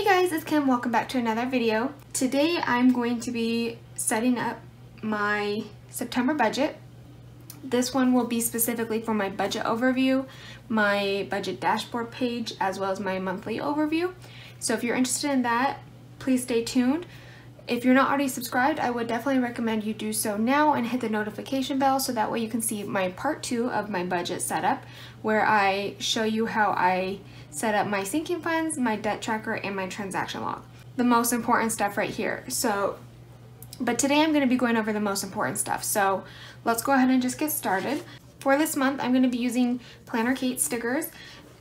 guys, it's Kim. Welcome back to another video. Today I'm going to be setting up my September budget. This one will be specifically for my budget overview, my budget dashboard page, as well as my monthly overview. So if you're interested in that, please stay tuned. If you're not already subscribed, I would definitely recommend you do so now and hit the notification bell so that way you can see my part 2 of my budget setup, where I show you how I set up my sinking funds, my debt tracker, and my transaction log. The most important stuff right here. But today I'm going to be going over the most important stuff. So let's go ahead and just get started. For this month, I'm going to be using Planner Kate stickers.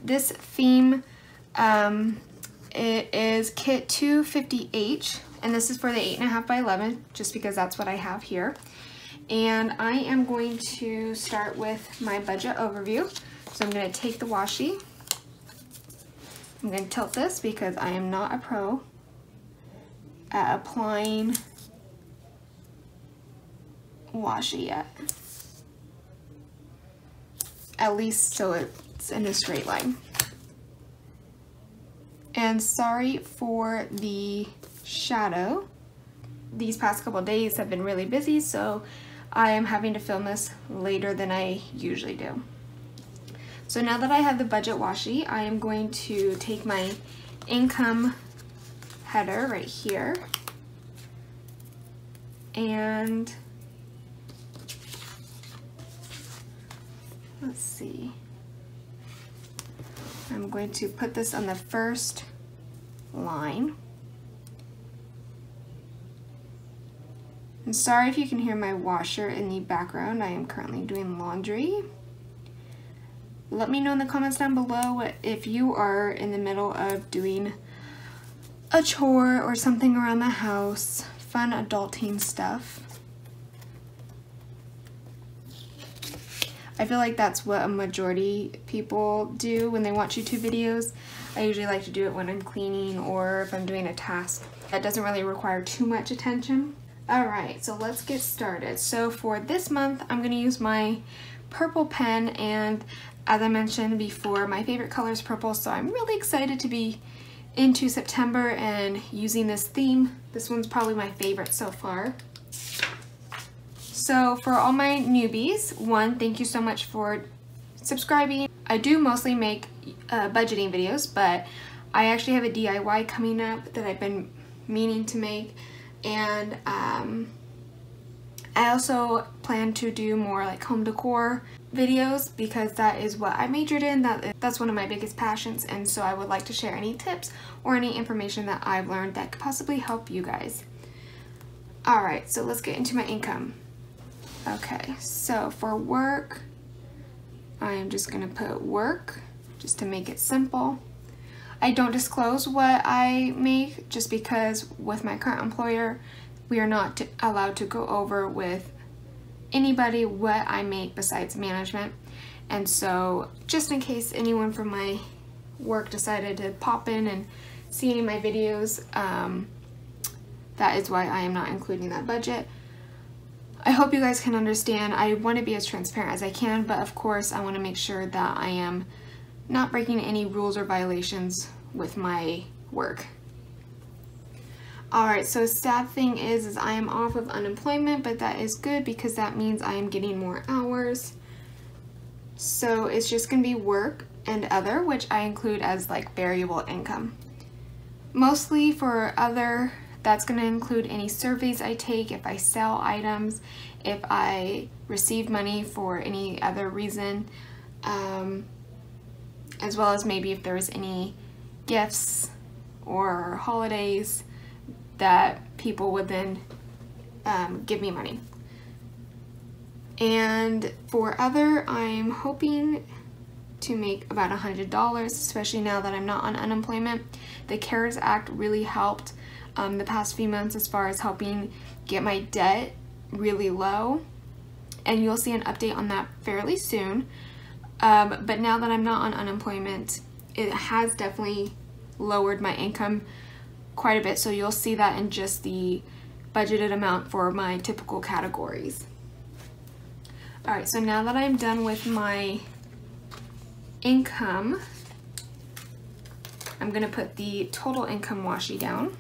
This theme, it is kit 250H, and this is for the 8.5 by 11, just because that's what I have here. And I am going to start with my budget overview. So I'm going to take the washi. I'm going to tilt this because I am not a pro at applying washi yet. At least so it's in a straight line. And sorry for the shadow. These past couple days have been really busy, so I am having to film this later than I usually do. So now that I have the budget washi, I am going to take my income header right here and let's see. I'm going to put this on the first line. And sorry if you can hear my washer in the background. I am currently doing laundry. Let me know in the comments down below if you are in the middle of doing a chore or something around the house, fun adulting stuff. I feel like that's what a majority people do when they watch YouTube videos. I usually like to do it when I'm cleaning or if I'm doing a task that doesn't really require too much attention. Alright, so let's get started. So for this month, I'm going to use my purple pen, and as I mentioned before, my favorite color is purple, so I'm really excited to be into September and using this theme. This one's probably my favorite so far. So for all my newbies, one, thank you so much for subscribing. I do mostly make budgeting videos, but I actually have a DIY coming up that I've been meaning to make, and I also plan to do more like home decor videos because that is what I majored in. That's one of my biggest passions, and so I would like to share any tips or any information that I've learned that could possibly help you guys. Alright, so let's get into my income. Okay, so for work, I am just going to put work just to make it simple. I don't disclose what I make just because with my current employer, we are not allowed to go over with anybody what I make besides management. And so just in case anyone from my work decided to pop in and see any of my videos, that is why I am not including that budget. I hope you guys can understand. I want to be as transparent as I can, but of course I want to make sure that I am not breaking any rules or violations with my work. Alright, so sad thing is I am off of unemployment, but that is good because that means I am getting more hours. So it's just going to be work and other, which I include as like variable income. Mostly for other, that's going to include any surveys I take, if I sell items, if I receive money for any other reason, as well as maybe if there's any gifts or holidays that people would then give me money. And for other, I'm hoping to make about $100, especially now that I'm not on unemployment. The CARES Act really helped the past few months as far as helping get my debt really low, and you'll see an update on that fairly soon. But now that I'm not on unemployment, it has definitely lowered my income quite a bit, so you'll see that in just the budgeted amount for my typical categories. Alright, so now that I'm done with my income, I'm gonna put the total income washi down.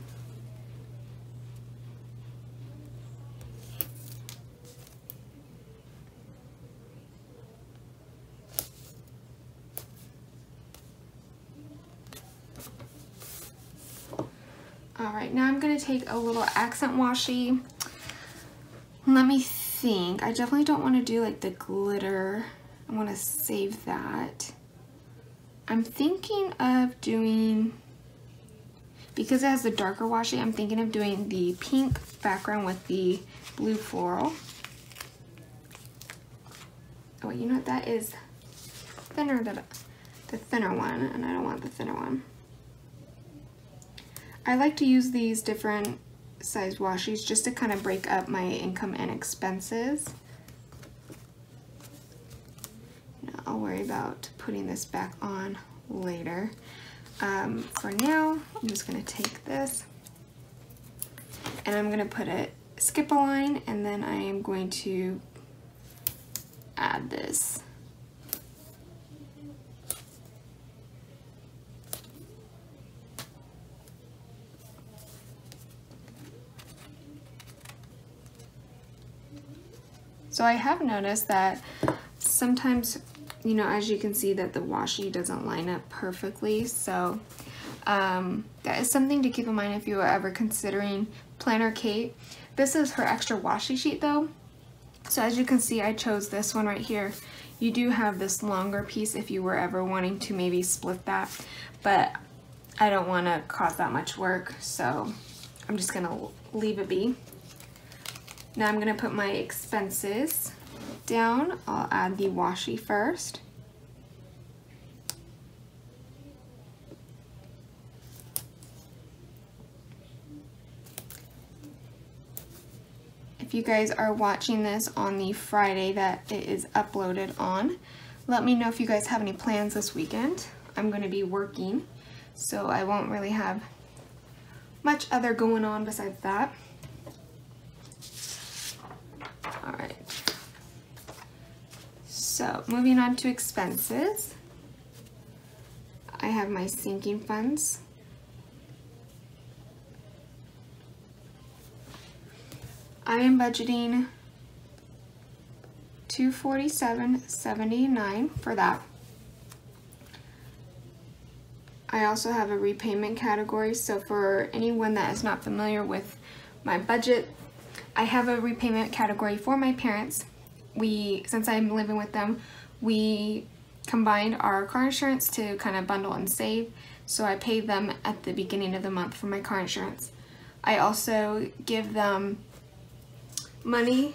All right, now I'm gonna take a little accent washi. Let me think. I definitely don't want to do like the glitter. I want to save that. I'm thinking of doing, because it has the darker washi, I'm thinking of doing the pink background with the blue floral. Oh, you know what, that is thinner than the thinner one, and I don't want the thinner one. I like to use these different size washis just to kind of break up my income and expenses. Now I'll worry about putting this back on later. For now, I'm just going to take this and I'm going to put it, skip a line, and then I am going to add this. So I have noticed that sometimes, you know, as you can see, that the washi doesn't line up perfectly. So that is something to keep in mind if you are ever considering Planner Kate. This is her extra washi sheet though. So as you can see, I chose this one right here. You do have this longer piece if you were ever wanting to maybe split that, but I don't want to cause that much work, so I'm just gonna leave it be. Now I'm gonna put my expenses down. I'll add the washi first. If you guys are watching this on the Friday that it is uploaded on, let me know if you guys have any plans this weekend. I'm gonna be working, so I won't really have much other going on besides that. All right, so moving on to expenses. I have my sinking funds. I am budgeting $247.79 for that. I also have a repayment category, so for anyone that is not familiar with my budget, I have a repayment category for my parents. Since I'm living with them, we combined our car insurance to kind of bundle and save, so I pay them at the beginning of the month for my car insurance. I also give them money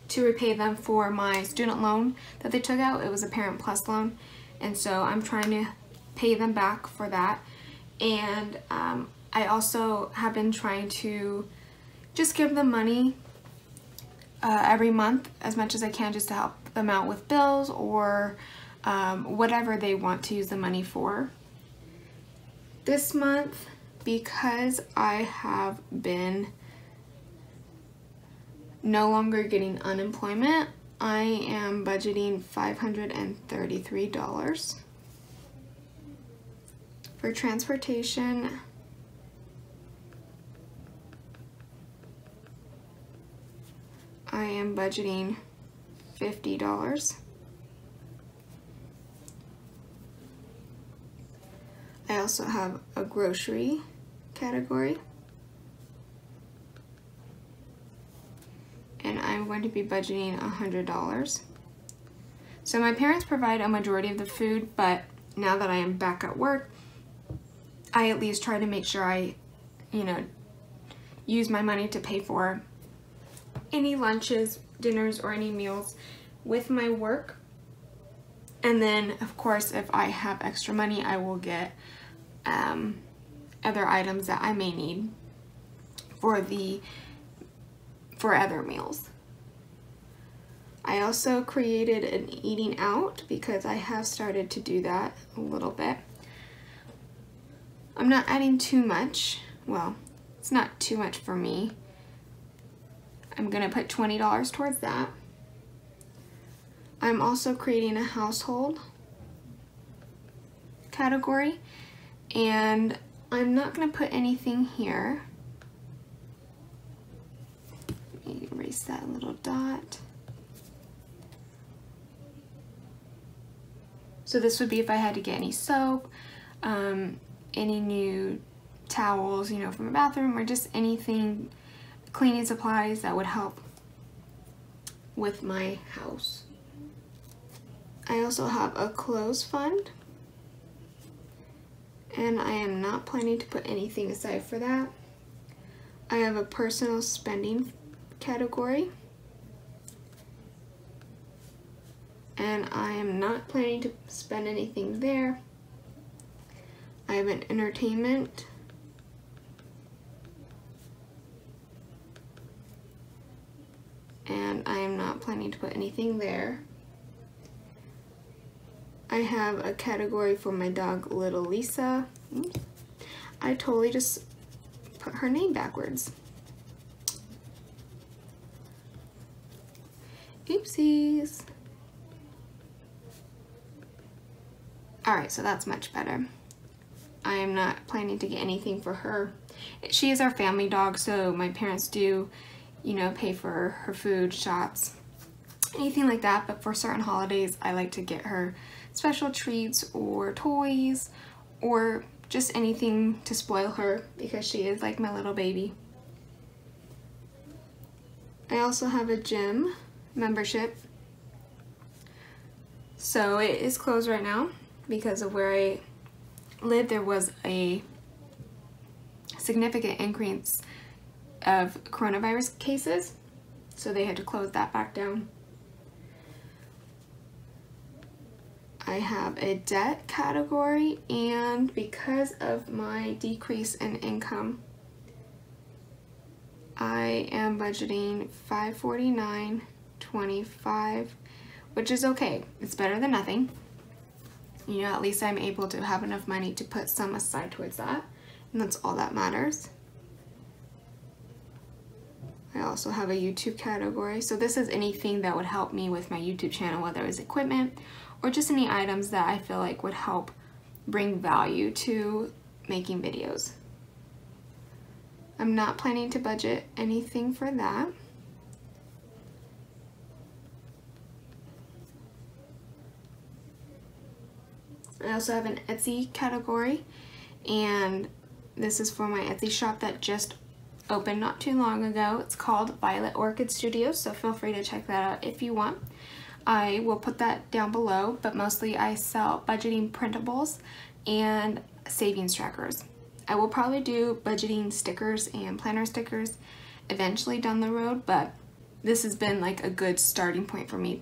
to repay them for my student loan that they took out. It was a Parent Plus loan, and so I'm trying to pay them back for that. And I also have been trying to just give them money every month as much as I can, just to help them out with bills or whatever they want to use the money for. This month, because I have been no longer getting unemployment, I am budgeting $533. For transportation, I am budgeting $50. I also have a grocery category, and I'm going to be budgeting $100. So my parents provide a majority of the food, but now that I am back at work, I at least try to make sure I, use my money to pay for any lunches, dinners, or any meals with my work. And then, of course, if I have extra money, I will get other items that I may need for other meals. I also created an eating out because I have started to do that a little bit. I'm not adding too much. Well, it's not too much for me. I'm gonna put $20 towards that. I'm also creating a household category, And I'm not going to put anything here. Let me erase that little dot. So this would be if I had to get any soap, any new towels, you know, from a bathroom, or just anything, cleaning supplies that would help with my house. I also have a clothes fund, and I am not planning to put anything aside for that. I have a personal spending category, and I am not planning to spend anything there. I have an entertainment, and I am not planning to put anything there. I have a category for my dog, Little Lisa. I totally just put her name backwards. Oopsies. Alright, so that's much better. I am not planning to get anything for her. She is our family dog, so my parents do, you know, pay for her food, shots, anything like that. But for certain holidays, I like to get her special treats or toys or just anything to spoil her because she is like my little baby. I also have a gym membership. So it is closed right now because of where I live. There was a significant increase of coronavirus cases, so they had to close that back down. I have a debt category, and because of my decrease in income, I am budgeting $549.25, which is okay. It's better than nothing. You know, at least I'm able to have enough money to put some aside towards that, and that's all that matters. I also have a YouTube category, so this is anything that would help me with my YouTube channel, whether it's equipment or just any items that I feel like would help bring value to making videos. I'm not planning to budget anything for that. I also have an Etsy category, and this is for my Etsy shop that just opened not too long ago. It's called Violet Orchid Studios, so feel free to check that out if you want. I will put that down below, but mostly I sell budgeting printables and savings trackers. I will probably do budgeting stickers and planner stickers eventually down the road, but this has been like a good starting point for me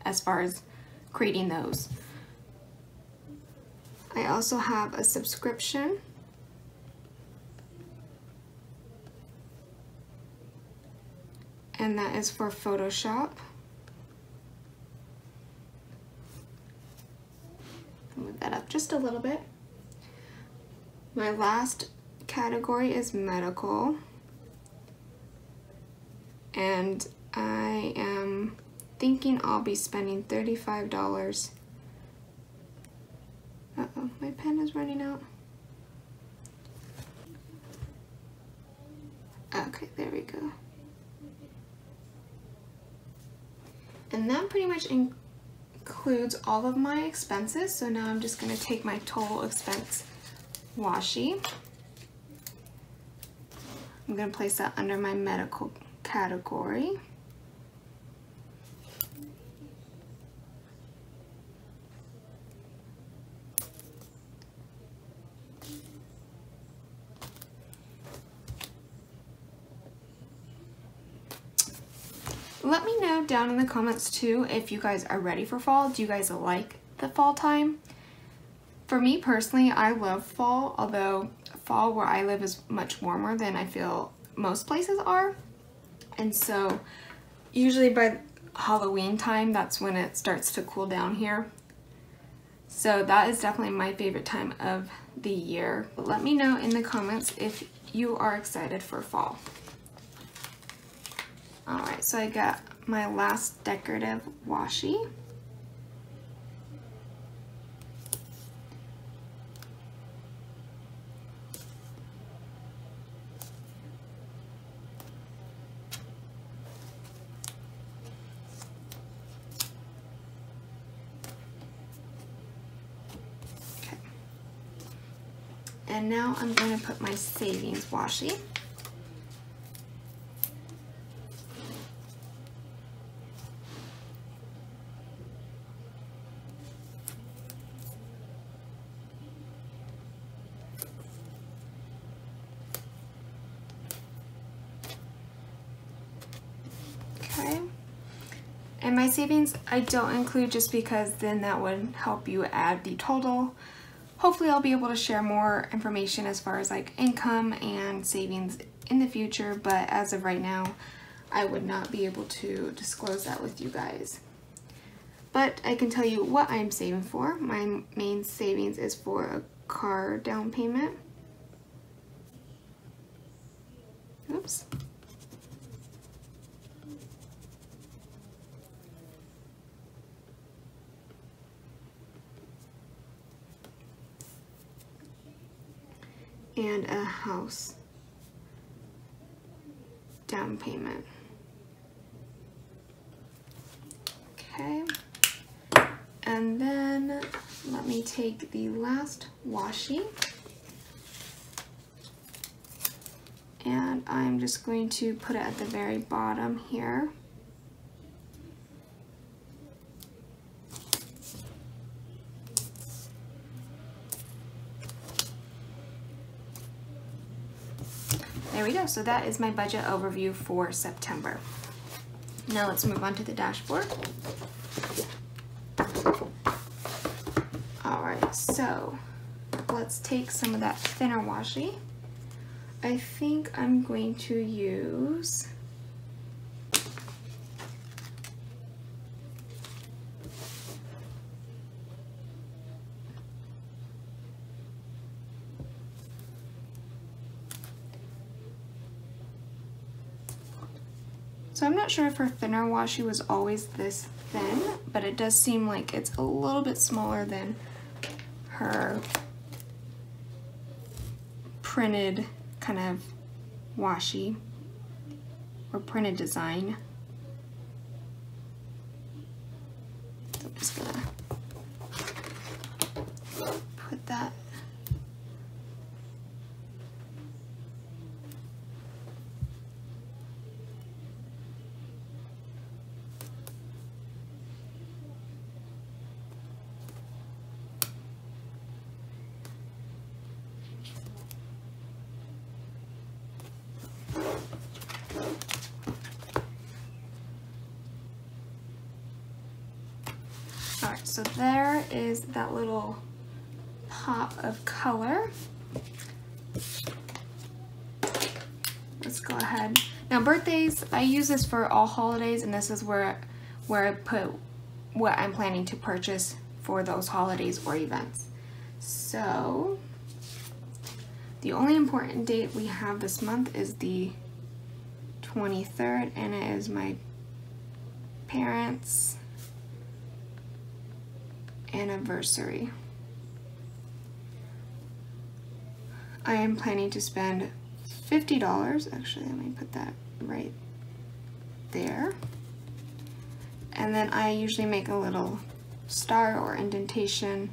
as far as creating those. I also have a subscription. And that is for Photoshop. Move that up just a little bit. My last category is medical. And I am thinking I'll be spending $35. Uh-oh, my pen is running out. Okay, there we go. And that pretty much includes all of my expenses. So now I'm just going to take my total expense washi. I'm going to place that under my medical category. Let me know down in the comments too if you guys are ready for fall. Do you guys like the fall time? For me personally, I love fall, although fall where I live is much warmer than I feel most places are. And so usually by Halloween time, that's when it starts to cool down here. So that is definitely my favorite time of the year. But let me know in the comments if you are excited for fall. Alright, so I got my last decorative washi. And now I'm going to put my savings washi. Okay. And my savings I don't include just because then that would help you add the total. Hopefully I'll be able to share more information as far as like income and savings in the future, but as of right now, I would not be able to disclose that with you guys. But I can tell you what I'm saving for. My main savings is for a car down payment. Oops. And a house down payment. Okay, and then let me take the last washi and I'm just going to put it at the very bottom here. There we go. So that is my budget overview for September. Now let's move on to the dashboard. All right, so let's take some of that thinner washi. I think I'm going to use So I'm not sure if her thinner washi was always this thin, but it does seem like it's a little bit smaller than her printed kind of washi or printed design. So I'm just gonna put that . Alright, so there is that little pop of color. Let's go ahead. Now birthdays, I use this for all holidays, and this is where I put what I'm planning to purchase for those holidays or events. So the only important date we have this month is the 23rd, and it is my parents' anniversary. I am planning to spend $50. Actually, let me put that right there. And then I usually make a little star or indentation,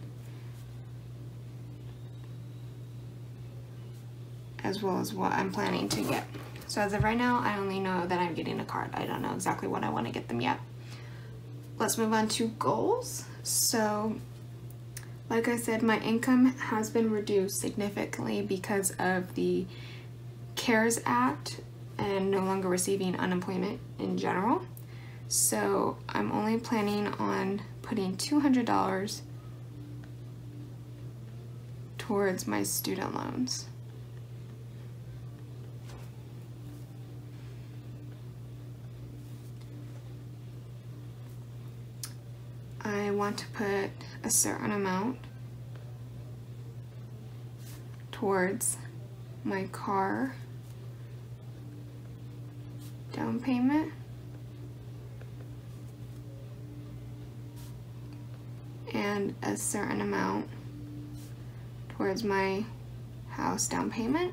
as well as what I'm planning to get. So as of right now, I only know that I'm getting a card. I don't know exactly what I want to get them yet. Let's move on to goals. So, like I said, my income has been reduced significantly because of the CARES Act and no longer receiving unemployment in general. So I'm only planning on putting $200 towards my student loans. I want to put a certain amount towards my car down payment, and a certain amount towards my house down payment.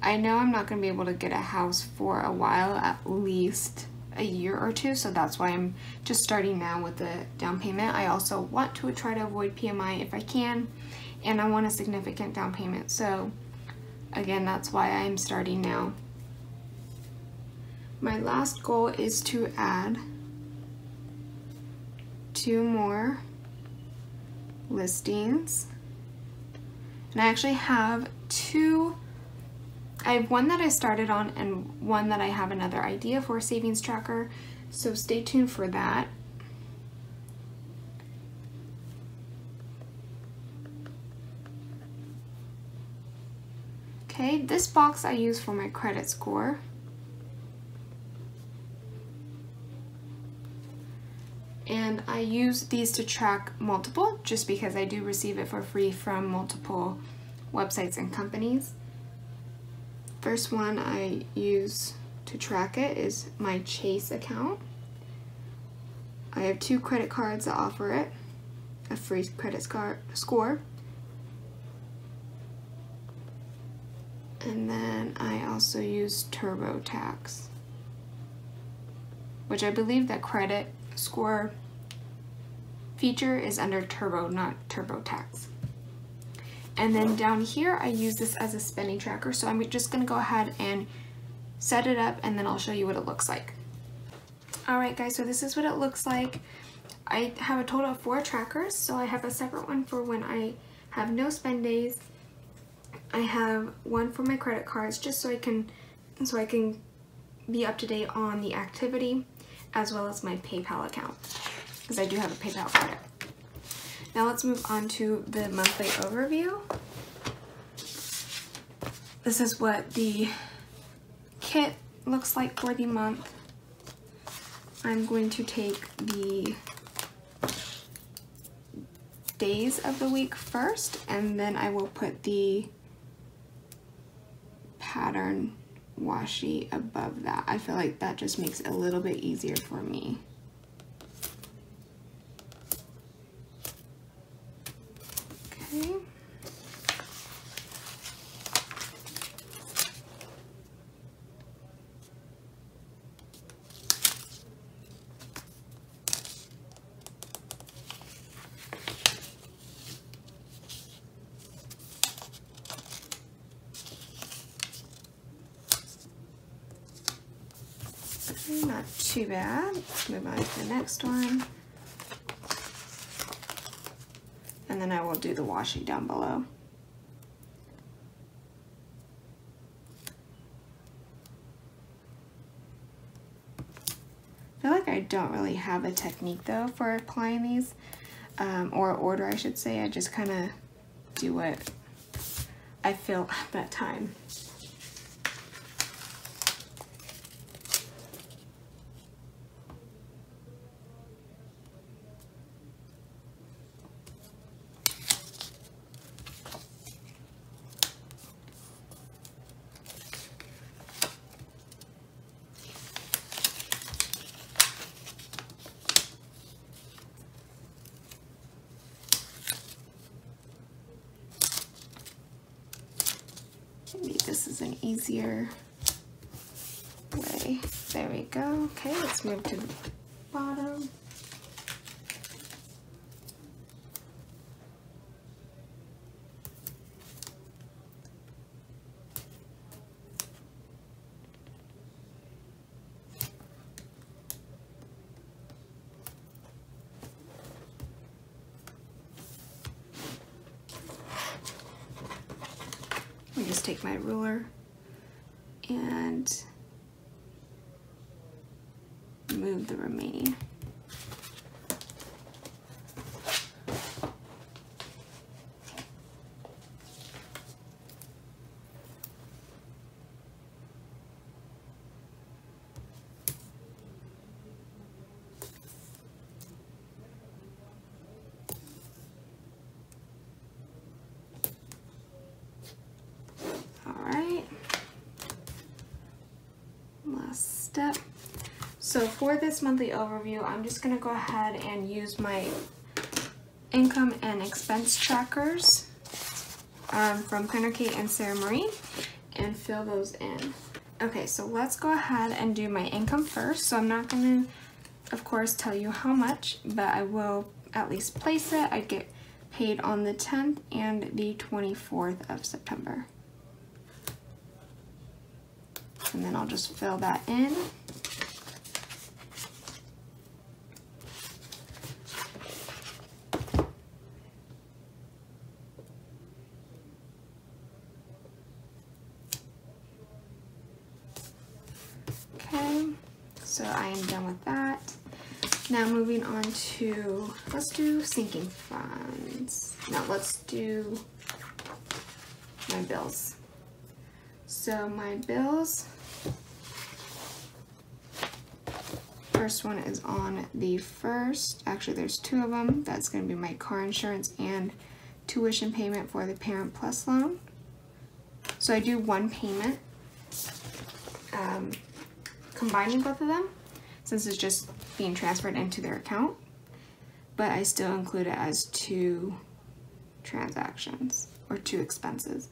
I know I'm not going to be able to get a house for a while, at least a year or two, so that's why I'm just starting now with the down payment. I also want to try to avoid PMI if I can, and I want a significant down payment. So again, that's why I'm starting now. My last goal is to add 2 more listings. And I actually have 2. I have one that I started on and one that I have another idea for a savings tracker. So stay tuned for that. Okay, this box I use for my credit score. And I use these to track multiple, just because I do receive it for free from multiple websites and companies. First one I use to track it is my Chase account. I have 2 credit cards that offer it, a free credit score. And then I also use TurboTax, which I believe that credit score feature is under Turbo, not TurboTax. And then down here I use this as a spending tracker, so I'm just going to go ahead and set it up and then I'll show you what it looks like. Alright guys, so this is what it looks like. I have a total of 4 trackers, so I have a separate one for when I have no spend days. I have one for my credit cards, just so I can be up to date on the activity, as well as my PayPal account, because I do have a PayPal credit. Now let's move on to the monthly overview. This is what the kit looks like for the month. I'm going to take the days of the week first, and then I will put the pattern washi above that. I feel like that just makes it a little bit easier for me. Okay. Not too bad. Let's move on to the next one. And then I will do the washi down below. I feel like I don't really have a technique though for applying these, or order I should say. I just kind of do what I feel at that time. Maybe this is an easier way. There we go. Okay, let's move to the bottom. I just take my ruler and move the remaining. Step. So for this monthly overview, I'm just going to go ahead and use my income and expense trackers from Claire Kate and Sarah Marie and fill those in. Okay, so let's go ahead and do my income first. So I'm not going to, of course, tell you how much, but I will at least place it. I get paid on the 10th and the 24th of September. And then I'll just fill that in. Okay, so I am done with that. Now moving on to, let's do sinking funds. Now let's do my bills. So my bills, first one is on the 1st. Actually, there's 2 of them. That's going to be my car insurance and tuition payment for the Parent Plus loan. So I do one payment, combining both of them, since it's just being transferred into their account, but I still include it as 2 transactions or 2 expenses.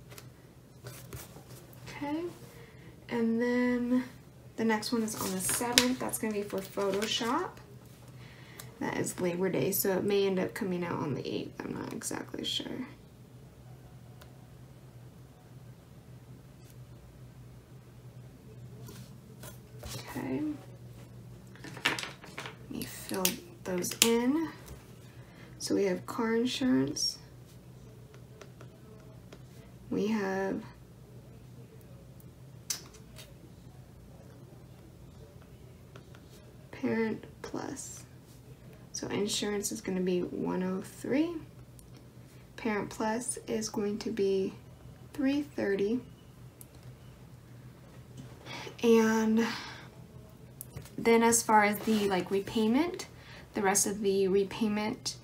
Okay, and then the next one is on the 7th. That's going to be for Photoshop. That is Labor Day, so it may end up coming out on the 8th. I'm not exactly sure. Okay. Let me fill those in. So we have car insurance. We have Parent Plus. So insurance is going to be $103. Parent Plus is going to be $330. And then as far as the repayment, the rest of the repayment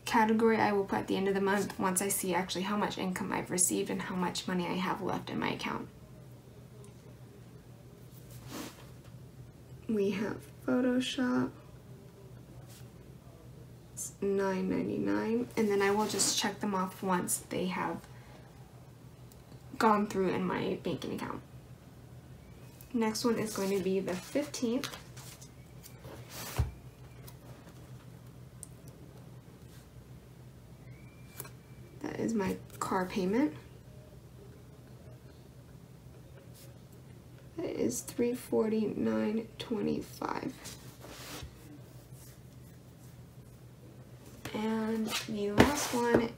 category I will put at the end of the month once I see actually how much income I've received and how much money I have left in my account. We have Photoshop, it's $9.99, and then I will just check them off once they have gone through in my banking account. Next one is going to be the 15th. That is my car payment. That is $349.25. And the last one,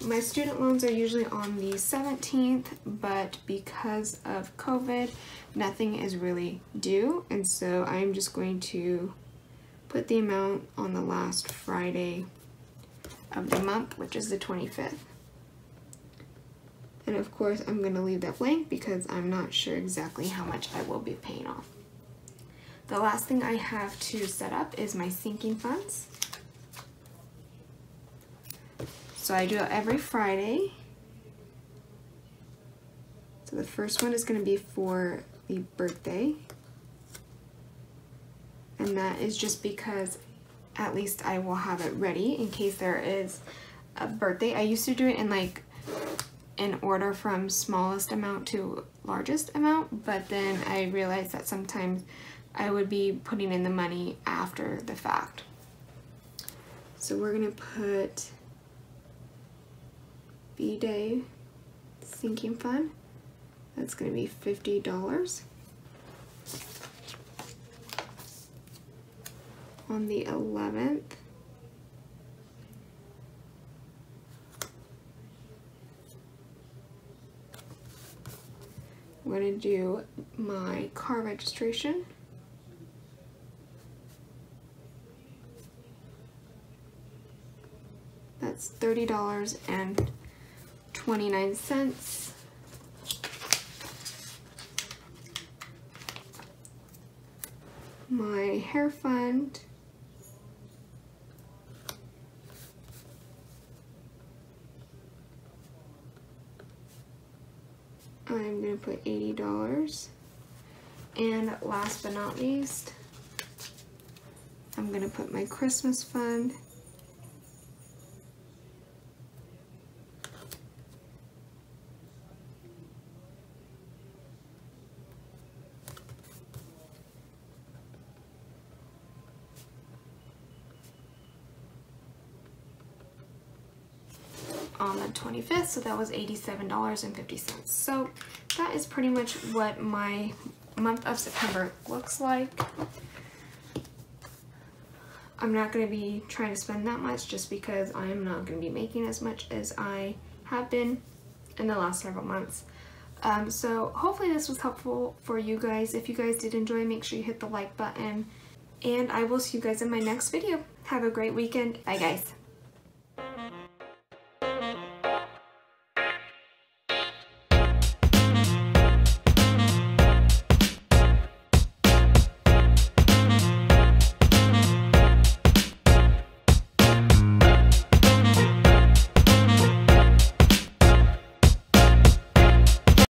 my student loans are usually on the 17th, but because of COVID, nothing is really due, and so I'm just going to put the amount on the last Friday of the month, which is the 25th. And of course, I'm going to leave that blank because I'm not sure exactly how much I will be paying off. The last thing I have to set up is my sinking funds. So I do it every Friday. So the first one is going to be for the birthday. And that is just because at least I will have it ready in case there is a birthday. I used to do it in order from smallest amount to largest amount, but then I realized that sometimes I would be putting in the money after the fact. So we're going to put B-Day sinking fund. That's going to be $50. On the 11th, we're going to do my car registration. That's $30.29. My hair fund, I'm going to put $80. And last but not least, I'm going to put my Christmas fund. on the 25th, so that was $87.50. So that is pretty much what my month of September looks like. I'm not going to be trying to spend that much just because I am not going to be making as much as I have been in the last several months. So hopefully this was helpful for you guys. If you guys did enjoy, make sure you hit the like button, and I will see you guys in my next video. Have a great weekend. Bye guys.